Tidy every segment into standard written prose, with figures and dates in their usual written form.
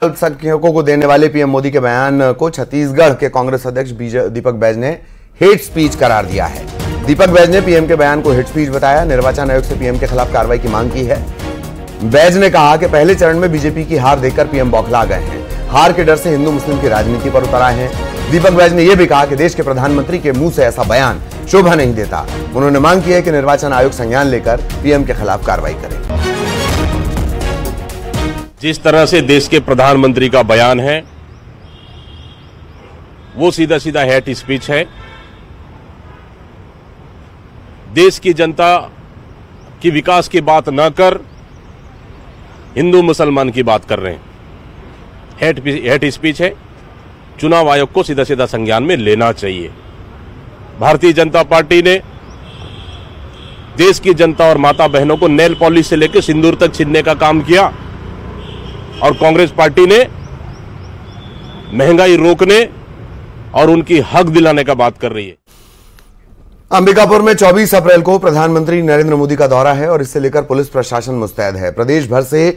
अल्पसंख्यकों को देने वाले पीएम मोदी के बयान को छत्तीसगढ़ के कांग्रेस अध्यक्ष दीपक बैज ने हेट स्पीच करार दिया है। दीपक बैज ने पीएम के बयान को हेट स्पीच बताया। निर्वाचन आयोग से पीएम के खिलाफ कार्रवाई की मांग की है। बैज ने कहा कि पहले चरण में बीजेपी की हार देखकर पीएम बौखला गए हैं। हार के डर से हिंदू मुस्लिम की राजनीति पर उतर आए हैं। दीपक बैज ने यह भी कहा कि देश के प्रधानमंत्री के मुंह से ऐसा बयान शोभा नहीं देता। उन्होंने मांग की है कि निर्वाचन आयोग संज्ञान लेकर पीएम के खिलाफ कार्रवाई करे। जिस तरह से देश के प्रधानमंत्री का बयान है वो सीधा सीधा हेट स्पीच है। देश की जनता की विकास की बात न कर हिंदू मुसलमान की बात कर रहे हैं। हेट स्पीच है। चुनाव आयोग को सीधा सीधा संज्ञान में लेना चाहिए। भारतीय जनता पार्टी ने देश की जनता और माता बहनों को नेल पॉलिश से लेकर सिंदूर तक छीनने का काम किया और कांग्रेस पार्टी ने महंगाई रोकने और उनकी हक दिलाने का बात कर रही है। अंबिकापुर में 24 अप्रैल को प्रधानमंत्री नरेंद्र मोदी का दौरा है और इससे लेकर पुलिस प्रशासन मुस्तैद है। प्रदेश भर से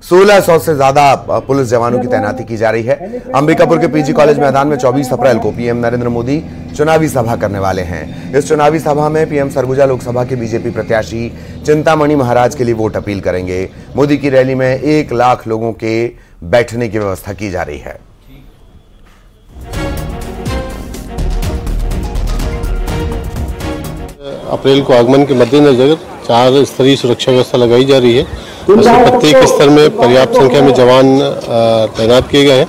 1600 से ज्यादा पुलिस जवानों की तैनाती की जा रही है। अंबिकापुर के पीजी कॉलेज मैदान में 24 अप्रैल को पीएम नरेंद्र मोदी चुनावी सभा करने वाले हैं। इस चुनावी सभा में पीएम सरगुजा लोकसभा के बीजेपी प्रत्याशी चिंतामणि महाराज के लिए वोट अपील करेंगे। मोदी की रैली में 1 लाख लोगों के बैठने की व्यवस्था की जा रही है। अप्रैल को आगमन के मद्देनजर 4 स्तरीय सुरक्षा व्यवस्था लगाई जा रही है। प्रत्येक स्तर में पर्याप्त संख्या में जवान तैनात किए गए हैं।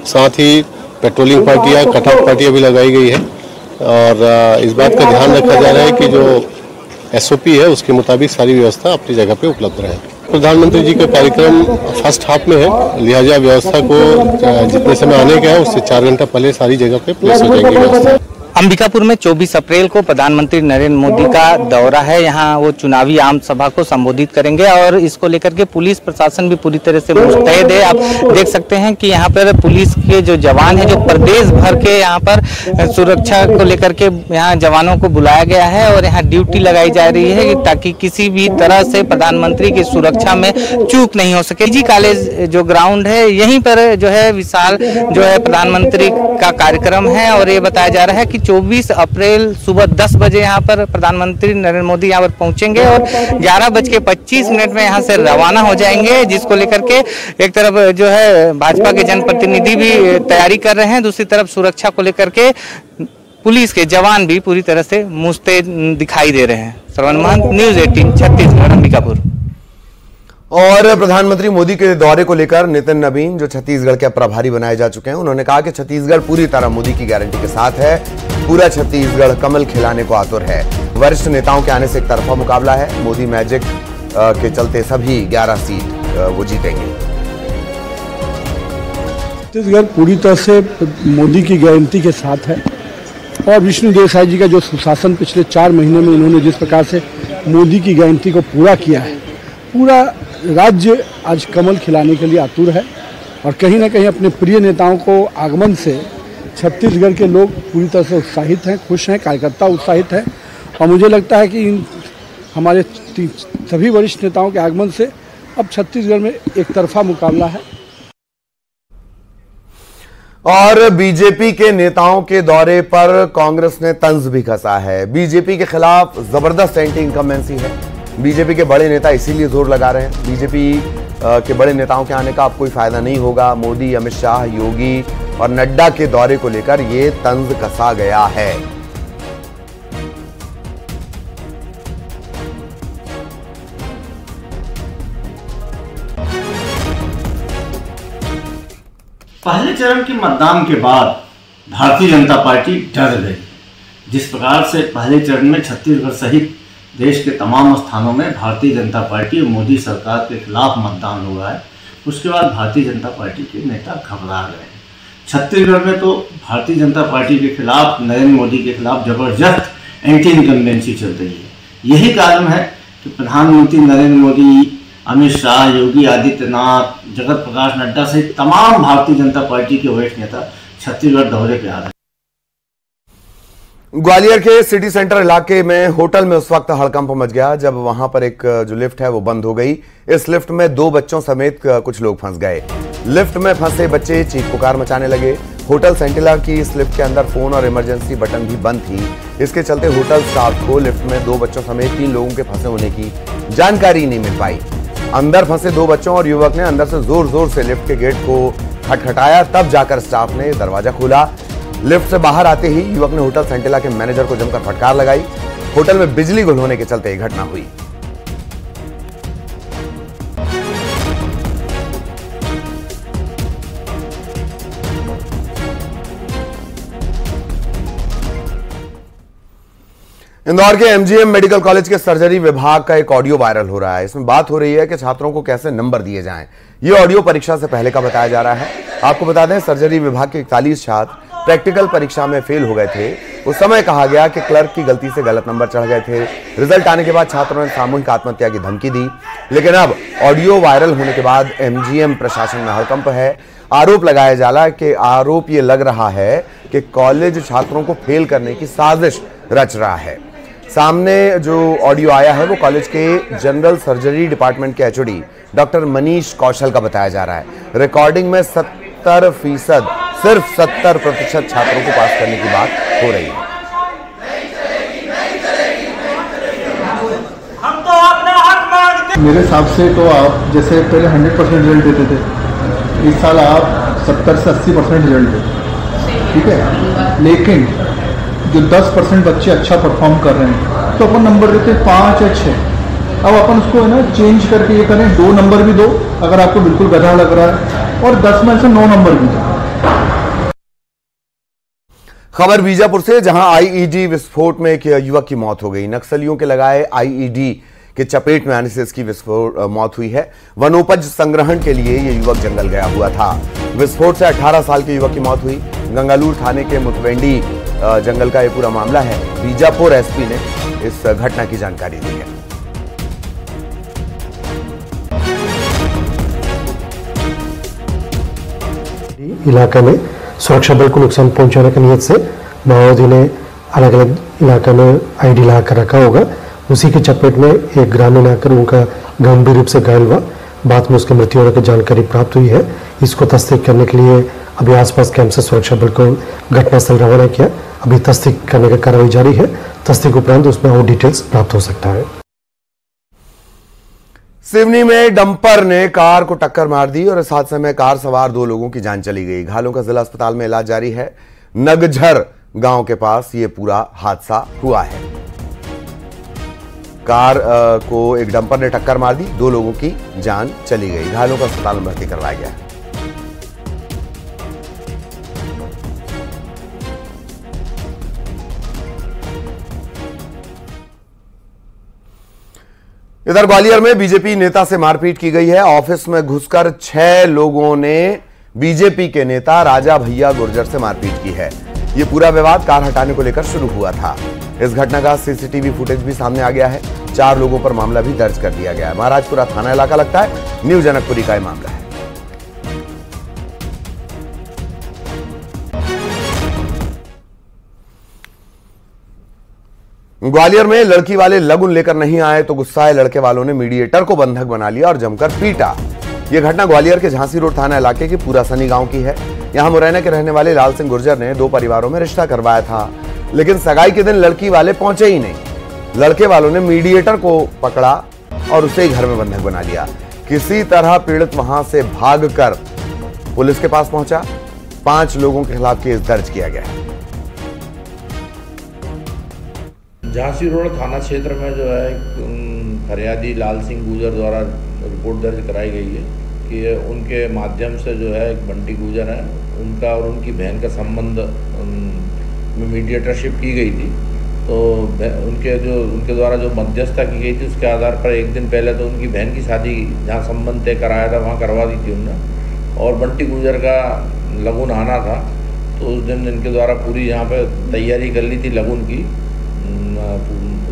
साथ ही पेट्रोलिंग पार्टियां, कटआउट पार्टियां भी लगाई गई है और इस बात का ध्यान रखा जा रहा है कि जो एसओपी है उसके मुताबिक सारी व्यवस्था अपनी जगह पे उपलब्ध रहे। प्रधानमंत्री जी का कार्यक्रम फर्स्ट हाफ में है, लिहाजा व्यवस्था को जितने समय आने का है उससे 4 घंटा पहले सारी जगह पे प्लेस हो जाएगी व्यवस्था। अंबिकापुर में 24 अप्रैल को प्रधानमंत्री नरेंद्र मोदी का दौरा है। यहाँ वो चुनावी आम सभा को संबोधित करेंगे और इसको लेकर के पुलिस प्रशासन भी पूरी तरह से मुस्तैद है। आप देख सकते हैं कि यहाँ पर पुलिस के जो जवान हैं, जो प्रदेश भर के यहाँ पर सुरक्षा को लेकर के यहाँ जवानों को बुलाया गया है और यहाँ ड्यूटी लगाई जा रही है ताकि किसी भी तरह से प्रधानमंत्री की सुरक्षा में चूक नहीं हो सके। पीजी कॉलेज जो ग्राउंड है यहीं पर जो है विशाल जो है प्रधानमंत्री का कार्यक्रम है और ये बताया जा रहा है कि 24 अप्रैल सुबह 10 बजे यहाँ पर प्रधानमंत्री नरेंद्र मोदी यहाँ पर पहुंचेंगे और 11:25 में यहाँ से रवाना हो जाएंगे, जिसको लेकर के एक तरफ जो है भाजपा के जनप्रतिनिधि भी तैयारी कर रहे हैं, दूसरी तरफ सुरक्षा को लेकर के पुलिस के जवान भी पूरी तरह से मुस्तैद दिखाई दे रहे हैं। श्रवण महंत, न्यूज़ 18 छत्तीसगढ़, अंबिकापुर। और प्रधानमंत्री मोदी के दौरे को लेकर नितिन नवीन जो छत्तीसगढ़ के प्रभारी बनाए जा चुके हैं, उन्होंने कहा कि छत्तीसगढ़ पूरी तरह मोदी की गारंटी के साथ है। पूरा छत्तीसगढ़ कमल खिलाने को आतुर है। वरिष्ठ नेताओं के आने से एक तरफा मुकाबला है। मोदी मैजिक के चलते सभी 11 सीट वो जीतेंगे। छत्तीसगढ़ पूरी तरह से मोदी की गारंटी के साथ है और विष्णुदेव साय जी का जो सुशासन पिछले 4 महीने में इन्होंने जिस प्रकार से मोदी की गारंटी को पूरा किया है, पूरा राज्य आज कमल खिलाने के लिए आतुर है और कहीं ना कहीं अपने प्रिय नेताओं को आगमन से छत्तीसगढ़ के लोग पूरी तरह से उत्साहित हैं, खुश हैं, कार्यकर्ता उत्साहित हैं और मुझे लगता है कि हमारे सभी वरिष्ठ नेताओं के आगमन से अब छत्तीसगढ़ में एक तरफा मुकाबला है। और बीजेपी के नेताओं के दौरे पर कांग्रेस ने तंज भी कसा है। बीजेपी के खिलाफ जबरदस्त एंटी इनकम्बेंसी है। बीजेपी के बड़े नेता इसीलिए जोर लगा रहे हैं। बीजेपी के बड़े नेताओं के आने का अब कोई फायदा नहीं होगा। मोदी, अमित शाह, योगी और नड्डा के दौरे को लेकर यह तंज कसा गया है। पहले चरण के मतदान के बाद भारतीय जनता पार्टी डर गई। जिस प्रकार से पहले चरण में छत्तीसगढ़ सहित देश के तमाम स्थानों में भारतीय जनता पार्टी और मोदी सरकार के खिलाफ मतदान हुआ है, उसके बाद भारतीय जनता पार्टी के नेता घबरा गए। छत्तीसगढ़ में तो भारतीय जनता पार्टी के खिलाफ, नरेंद्र मोदी के खिलाफ जबरदस्त एंटी इनकम्बेंसी चल रही है। यही कारण है कि प्रधानमंत्री नरेंद्र मोदी, अमित शाह, योगी आदित्यनाथ, जगत प्रकाश नड्डा सहित तमाम भारतीय जनता पार्टी के वरिष्ठ नेता छत्तीसगढ़ दौरे पे आ रहे हैं। ग्वालियर के सिटी सेंटर इलाके में होटल में उस वक्त हड़कंप मच गया जब वहां पर एक जो लिफ्ट है वो बंद हो गई। इस लिफ्ट में 2 बच्चों समेत कुछ लोग फंस गए। लिफ्ट में फंसे बच्चे चीख पुकार मचाने लगे। होटल सेंटिला की इस लिफ्ट के अंदर फोन और इमरजेंसी बटन भी बंद थी। इसके चलते होटल स्टाफ को लिफ्ट में 2 बच्चों समेत 3 लोगों के फंसे होने की जानकारी नहीं मिल पाई। अंदर फंसे 2 बच्चों और युवक ने अंदर से जोर जोर से लिफ्ट के गेट को खटखटाया, तब जाकर स्टाफ ने दरवाजा खोला। लिफ्ट से बाहर आते ही युवक ने होटल सेंटिला के मैनेजर को जमकर फटकार लगाई। होटल में बिजली गुल होने के चलते यह घटना हुई। इंदौर के एमजीएम मेडिकल कॉलेज के सर्जरी विभाग का एक ऑडियो वायरल हो रहा है। इसमें बात हो रही है कि छात्रों को कैसे नंबर दिए जाएं। यह ऑडियो परीक्षा से पहले का बताया जा रहा है। आपको बता दें, सर्जरी विभाग के 41 छात्र प्रैक्टिकल परीक्षा में फेल हो गए थे। उस समय कहा गया कि क्लर्क की गलती से गलत नंबर चढ़ गए थे। रिजल्ट आने के बाद छात्रों ने सामूहिक आत्महत्या की धमकी दी। लेकिन अब ऑडियो वायरल होने के बाद एमजीएम प्रशासन में हड़कंप है। आरोप लगाया जा रहा है कि आरोप ये लग रहा है कि कॉलेज छात्रों को फेल करने की साजिश रच रहा है। सामने जो ऑडियो आया है वो कॉलेज के जनरल सर्जरी डिपार्टमेंट के एचओडी डॉक्टर मनीष कौशल का बताया जा रहा है। रिकॉर्डिंग में 70% सिर्फ 70% छात्रों को पास करने की बात हो रही है। मेरे हिसाब से तो आप जैसे पहले 100% रिजल्ट देते थे, इस साल आप 70 से 80% रिजल्ट देते, ठीक है। लेकिन जो 10% बच्चे अच्छा परफॉर्म कर रहे हैं तो अपन नंबर देते 5 या 6। अब अपन उसको है ना चेंज करके ये करें, 2 नंबर भी दो अगर आपको बिल्कुल गधा लग रहा है, और 10 में से 9 नंबर भी दो। खबर बीजापुर से, जहां आईईडी विस्फोट में एक युवक की मौत हो गई। नक्सलियों के लगाए आईईडी के चपेट में आने से इसकी मौत हुई है। वनोपज संग्रहण के लिए यह युवक जंगल गया हुआ था। विस्फोट से 18 साल के युवक की मौत हुई। गंगालूर थाने के मुतवेंडी जंगल का यह पूरा मामला है। बीजापुर एसपी ने इस घटना की जानकारी दी है। इलाका में सुरक्षा बल को नुकसान पहुंचाने की नियत से माओवादी ने अलग अलग इलाका में आईडी लगा कर रखा होगा। उसी के चपेट में एक ग्रामीण आकर उनका गंभीर रूप से घायल हुआ। बाद में उसकी मृत्यु होने की जानकारी प्राप्त हुई है। इसको तस्दीक करने के लिए अभी आसपास कैंप से सुरक्षा बल को घटनास्थल रवाना किया। अभी तस्दीक करने का कार्रवाई जारी है। तस्दीक उपरांत उसमें और डिटेल्स प्राप्त हो सकता है। सिवनी में डंपर ने कार को टक्कर मार दी और इस हादसे में कार सवार 2 लोगों की जान चली गई। घायलों का जिला अस्पताल में इलाज जारी है। नगझर गांव के पास यह पूरा हादसा हुआ है। कार को एक डंपर ने टक्कर मार दी, 2 लोगों की जान चली गई। घायलों को अस्पताल में भर्ती करवाया गया है। इधर ग्वालियर में बीजेपी नेता से मारपीट की गई है। ऑफिस में घुसकर 6 लोगों ने बीजेपी के नेता राजा भैया गुर्जर से मारपीट की है। यह पूरा विवाद कार हटाने को लेकर शुरू हुआ था। इस घटना का सीसीटीवी फुटेज भी सामने आ गया है। 4 लोगों पर मामला भी दर्ज कर दिया गया है। महाराजपुरा थाना इलाका लगता है। न्यू जनकपुरी का यह मामला है। ग्वालियर में लड़की वाले लगुन लेकर नहीं आए तो गुस्साए लड़के वालों ने मीडिएटर को बंधक बना लिया और जमकर पीटा। यह घटना ग्वालियर के झांसी रोड थाना इलाके के पूरासनी गांव की है। यहां मुरैना के रहने वाले लाल सिंह गुर्जर ने 2 परिवारों में रिश्ता करवाया था, लेकिन सगाई के दिन लड़की वाले पहुंचे ही नहीं। लड़के वालों ने मीडिएटर को पकड़ा और उसे ही घर में बंधक बना लिया। किसी तरह पीड़ित वहां से भागकर पुलिस के पास पहुंचा। 5 लोगों के खिलाफ केस दर्ज किया गया है। झांसी रोड थाना क्षेत्र में जो है फरियादी लाल सिंह गुर्जर द्वारा रिपोर्ट दर्ज कराई गई है कि उनके माध्यम से जो है एक बंटी गुर्जर है, उनका और उनकी बहन का संबंध में मीडिएटरशिप की गई थी। तो उनके द्वारा जो मध्यस्थता की गई थी उसके आधार पर एक दिन पहले तो उनकी बहन की शादी जहाँ संबंध तय कराया था वहाँ करवा दी थी उन्होंने, और बंटी गुर्जर का लगुन आना था। तो उस दिन इनके द्वारा पूरी यहाँ पे तैयारी कर ली थी लगुन की।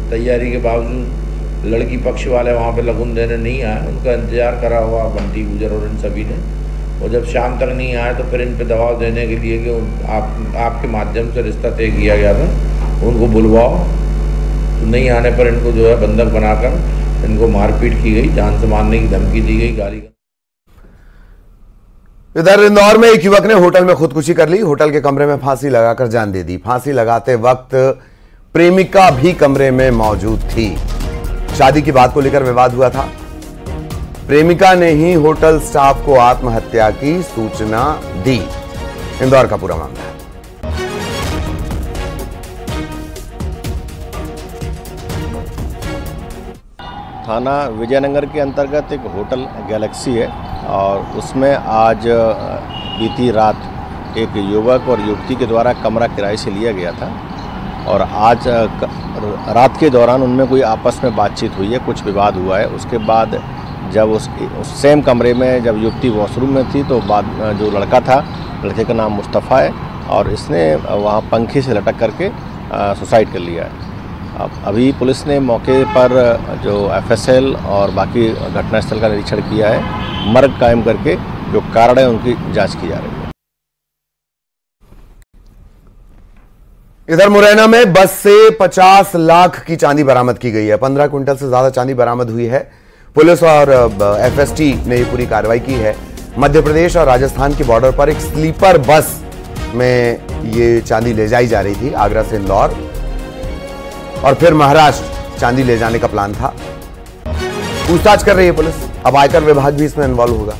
तैयारी के बावजूद लड़की पक्ष वाले वहाँ पे लगुन देने नहीं आए। उनका इंतजार करा हुआ बंटी गुर्जर और इन सभी ने, और जब शाम तक नहीं आए तो फिर इन पे दबाव देने के लिए कि आपके माध्यम से रिश्ता तय किया गया था, उनको बुलवाओ। तो नहीं आने पर इनको जो है बंधक बनाकर इनको मारपीट की गई, जान से मारने की धमकी दी गई, गाली। इधर इंदौर में एक युवक ने होटल में खुदकुशी कर ली। होटल के कमरे में फांसी लगाकर जान दे दी। फांसी लगाते वक्त प्रेमिका भी कमरे में मौजूद थी। शादी की बात को लेकर विवाद हुआ था। प्रेमिका ने ही होटल स्टाफ को आत्महत्या की सूचना दी। इंदौर का पूरा मामला है। थाना विजयनगर के अंतर्गत एक होटल गैलेक्सी है और उसमें आज बीती रात एक युवक और युवती के द्वारा कमरा किराए से लिया गया था और आज रात के दौरान उनमें कोई आपस में बातचीत हुई है, कुछ विवाद हुआ है। उसके बाद जब उस सेम कमरे में जब युवती वॉशरूम में थी तो बाद जो लड़का था, लड़के का नाम मुस्तफ़ा है और इसने वहाँ पंखे से लटक करके सुसाइड कर लिया है। अब अभी पुलिस ने मौके पर जो एफएसएल और बाकी घटनास्थल का निरीक्षण किया है। मर्ग कायम करके जो कारण है उनकी जांच की जा रही है। इधर मुरैना में बस से 50 लाख की चांदी बरामद की गई है। 15 क्विंटल से ज्यादा चांदी बरामद हुई है। पुलिस और एफएसटी ने पूरी कार्रवाई की है। मध्य प्रदेश और राजस्थान के बॉर्डर पर एक स्लीपर बस में ये चांदी ले जाई जा रही थी। आगरा से इंदौर और फिर महाराष्ट्र चांदी ले जाने का प्लान था। पूछताछ कर रही है पुलिस। अब आयकर विभाग भी इसमें इन्वॉल्व होगा।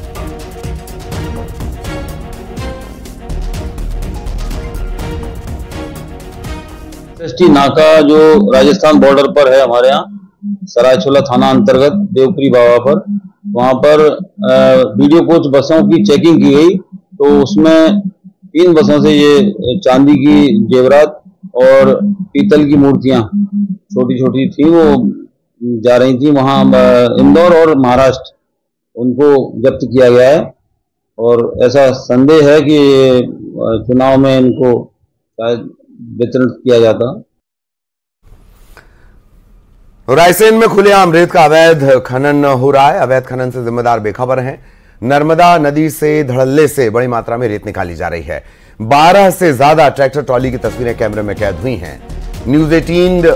एसटी नाका जो राजस्थान बॉर्डर पर है हमारे यहाँ सरायछोला थाना अंतर्गत देवपुरी बाबा पर, वहां पर वीडियो कोच बसों की चेकिंग की गई तो उसमें 3 बसों से ये चांदी की जेवरात और पीतल की मूर्तियां छोटी छोटी थी वो जा रही थी वहां इंदौर और महाराष्ट्र, उनको जब्त किया गया है और ऐसा संदेह है कि चुनाव में इनको शायद वितरण किया जाता। रायसेन में खुलेआम रेत का अवैध खनन हो रहा है। अवैध खनन से जिम्मेदार बेखबर हैं। नर्मदा नदी से धड़ल्ले से बड़ी मात्रा में रेत निकाली जा रही है। 12 से ज्यादा ट्रैक्टर ट्रॉली की तस्वीरें कैमरे में कैद हुई हैं। न्यूज 18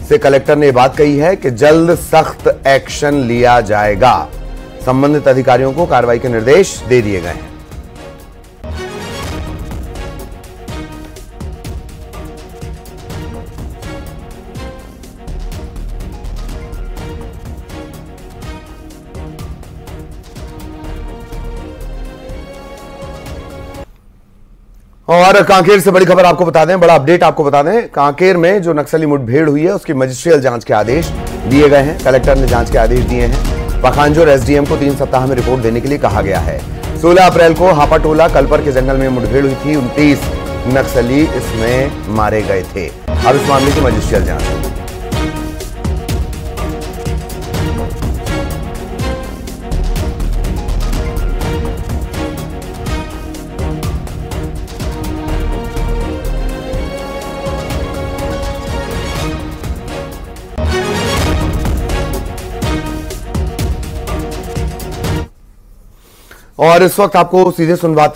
से कलेक्टर ने बात कही है कि जल्द सख्त एक्शन लिया जाएगा। संबंधित अधिकारियों को कार्रवाई के निर्देश दे दिए गए हैं। और कांकेर से बड़ी खबर आपको बता दें, बड़ा अपडेट आपको बता दें। कांकेर में जो नक्सली मुठभेड़ हुई है उसकी मजिस्ट्रियल जांच के आदेश दिए गए हैं। कलेक्टर ने जांच के आदेश दिए हैं। पखांजोर एसडीएम को 3 सप्ताह में रिपोर्ट देने के लिए कहा गया है। 16 अप्रैल को हापाटोला कलपर के जंगल में मुठभेड़ हुई थी। 29 नक्सली इसमें मारे गए थे। अब इस मामले की मजिस्ट्रियल जांच होगी। और इस वक्त आपको सीधे सुनवाते